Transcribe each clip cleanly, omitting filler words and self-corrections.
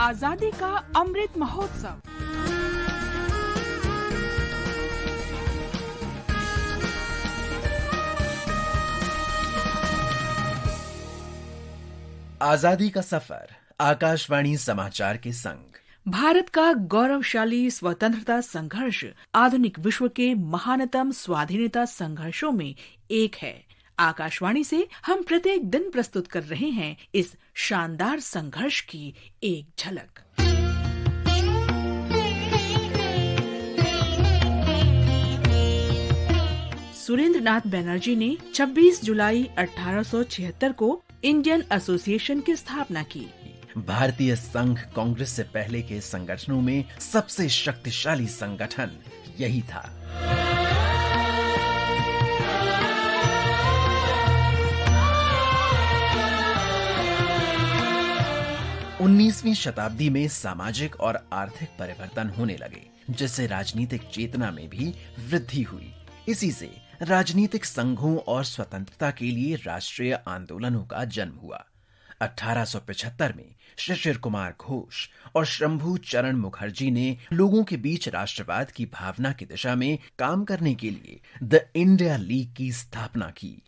आजादी का अमृत महोत्सव। आजादी का सफर आकाशवाणी समाचार के संग। भारत का गौरवशाली स्वतंत्रता संघर्ष आधुनिक विश्व के महानतम स्वाधीनता संघर्षों में एक है। आकाशवाणी से हम प्रत्येक दिन प्रस्तुत कर रहे हैं इस शानदार संघर्ष की एक झलक। सुरेंद्रनाथ बैनर्जी ने 26 जुलाई 1876 को इंडियन एसोसिएशन की स्थापना की। भारतीय संघ कांग्रेस से पहले के संगठनों में सबसे शक्तिशाली संगठन यही था। उन्नीसवीं शताब्दी में सामाजिक और आर्थिक परिवर्तन होने लगे, जिससे राजनीतिक चेतना में भी वृद्धि हुई। इसी से राजनीतिक संघों और स्वतंत्रता के लिए राष्ट्रीय आंदोलनों का जन्म हुआ। 1875 में शिशिर कुमार घोष और शंभू चरण मुखर्जी ने लोगों के बीच राष्ट्रवाद की भावना की दिशा में काम करने के लिए द इंडिया लीग की स्थापना की।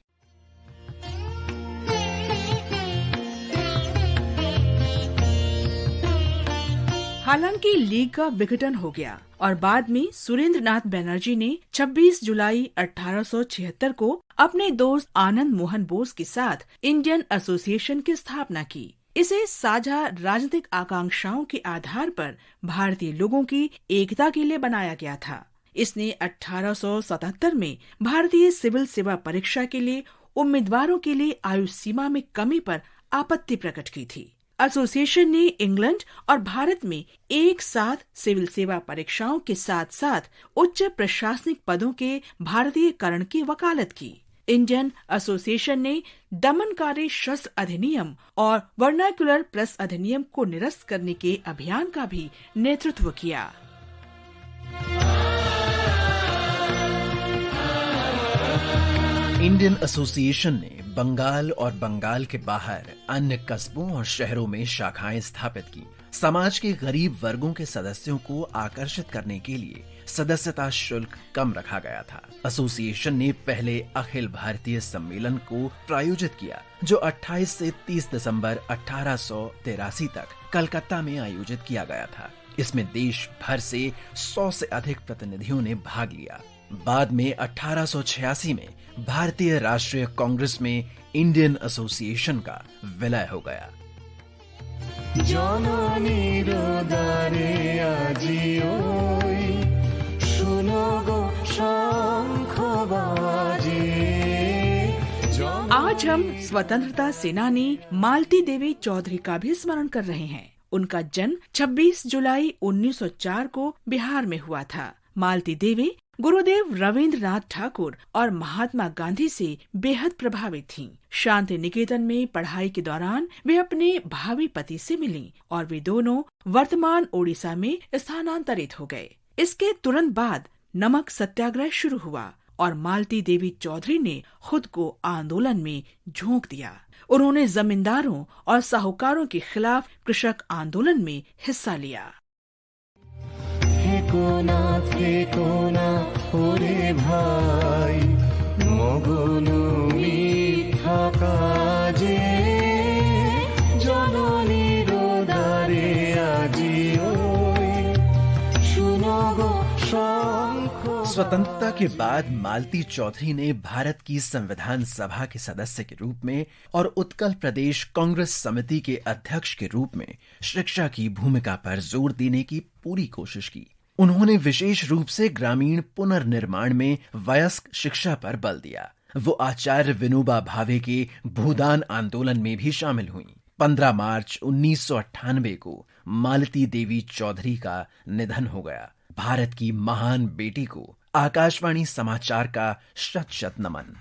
हालांकि लीग का विघटन हो गया और बाद में सुरेंद्रनाथ बैनर्जी ने 26 जुलाई 1876 को अपने दोस्त आनंद मोहन बोस के साथ इंडियन एसोसिएशन की स्थापना की। इसे साझा राजनीतिक आकांक्षाओं के आधार पर भारतीय लोगों की एकता के लिए बनाया गया था। इसने 1877 में भारतीय सिविल सेवा परीक्षा के लिए उम्मीदवारों के लिए आयु सीमा में कमी पर आपत्ति प्रकट की थी। एसोसिएशन ने इंग्लैंड और भारत में एक साथ सिविल सेवा परीक्षाओं के साथ साथ उच्च प्रशासनिक पदों के भारतीयकरण की वकालत की। इंडियन एसोसिएशन ने दमनकारी शस्त्र अधिनियम और वर्नाक्युलर प्रेस अधिनियम को निरस्त करने के अभियान का भी नेतृत्व किया। इंडियन एसोसिएशन ने बंगाल और बंगाल के बाहर अन्य कस्बों और शहरों में शाखाएं स्थापित की। समाज के गरीब वर्गों के सदस्यों को आकर्षित करने के लिए सदस्यता शुल्क कम रखा गया था। एसोसिएशन ने पहले अखिल भारतीय सम्मेलन को प्रायोजित किया, जो 28 से 30 दिसंबर 1883 तक कलकत्ता में आयोजित किया गया था। इसमें देश भर से 100 से अधिक प्रतिनिधियों ने भाग लिया। बाद में 1886 में भारतीय राष्ट्रीय कांग्रेस में इंडियन एसोसिएशन का विलय हो गया। आज हम स्वतंत्रता सेनानी मालती देवी चौधरी का भी स्मरण कर रहे हैं। उनका जन्म 26 जुलाई 1904 को बिहार में हुआ था। मालती देवी गुरुदेव रविंद्रनाथ ठाकुर और महात्मा गांधी से बेहद प्रभावित थीं। शांति निकेतन में पढ़ाई के दौरान वे अपने भावी पति से मिलीं और वे दोनों वर्तमान ओडिशा में स्थानांतरित हो गए। इसके तुरंत बाद नमक सत्याग्रह शुरू हुआ और मालती देवी चौधरी ने खुद को आंदोलन में झोंक दिया। उन्होंने जमींदारों और साहूकारों के खिलाफ कृषक आंदोलन में हिस्सा लिया। भाई मगनु मिठा काजे जननी रोदारे आजिओ सुनोगो शंख। स्वतंत्रता के बाद मालती चौधरी ने भारत की संविधान सभा के सदस्य के रूप में और उत्कल प्रदेश कांग्रेस समिति के अध्यक्ष के रूप में शिक्षा की भूमिका पर जोर देने की पूरी कोशिश की। उन्होंने विशेष रूप से ग्रामीण पुनर्निर्माण में वयस्क शिक्षा पर बल दिया। वो आचार्य विनोबा भावे के भूदान आंदोलन में भी शामिल हुई। 15 मार्च 1998 को मालती देवी चौधरी का निधन हो गया। भारत की महान बेटी को आकाशवाणी समाचार का शत-शत नमन।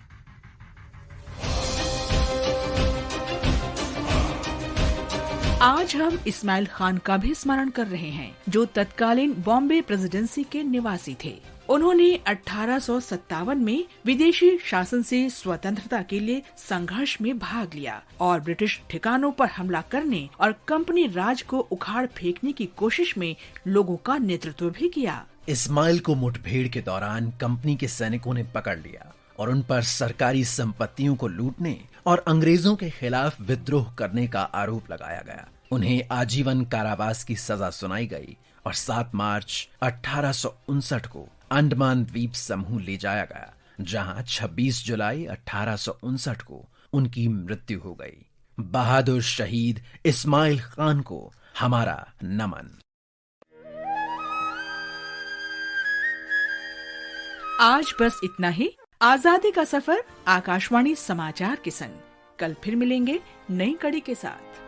आज हम इस्माइल खान का भी स्मरण कर रहे हैं, जो तत्कालीन बॉम्बे प्रेसिडेंसी के निवासी थे। उन्होंने 1857 में विदेशी शासन से स्वतंत्रता के लिए संघर्ष में भाग लिया और ब्रिटिश ठिकानों पर हमला करने और कंपनी राज को उखाड़ फेंकने की कोशिश में लोगों का नेतृत्व भी किया। इस्माइल को मुठभेड़ के दौरान कंपनी के सैनिकों ने पकड़ लिया और उन पर सरकारी संपत्तियों को लूटने और अंग्रेजों के खिलाफ विद्रोह करने का आरोप लगाया गया। उन्हें आजीवन कारावास की सजा सुनाई गई और 7 मार्च 1859 को अंडमान द्वीप समूह ले जाया गया, जहां 26 जुलाई 1859 को उनकी मृत्यु हो गई। बहादुर शहीद इस्माइल खान को हमारा नमन। आज बस इतना ही। आजादी का सफर आकाशवाणी समाचार के संग। कल फिर मिलेंगे नई कड़ी के साथ।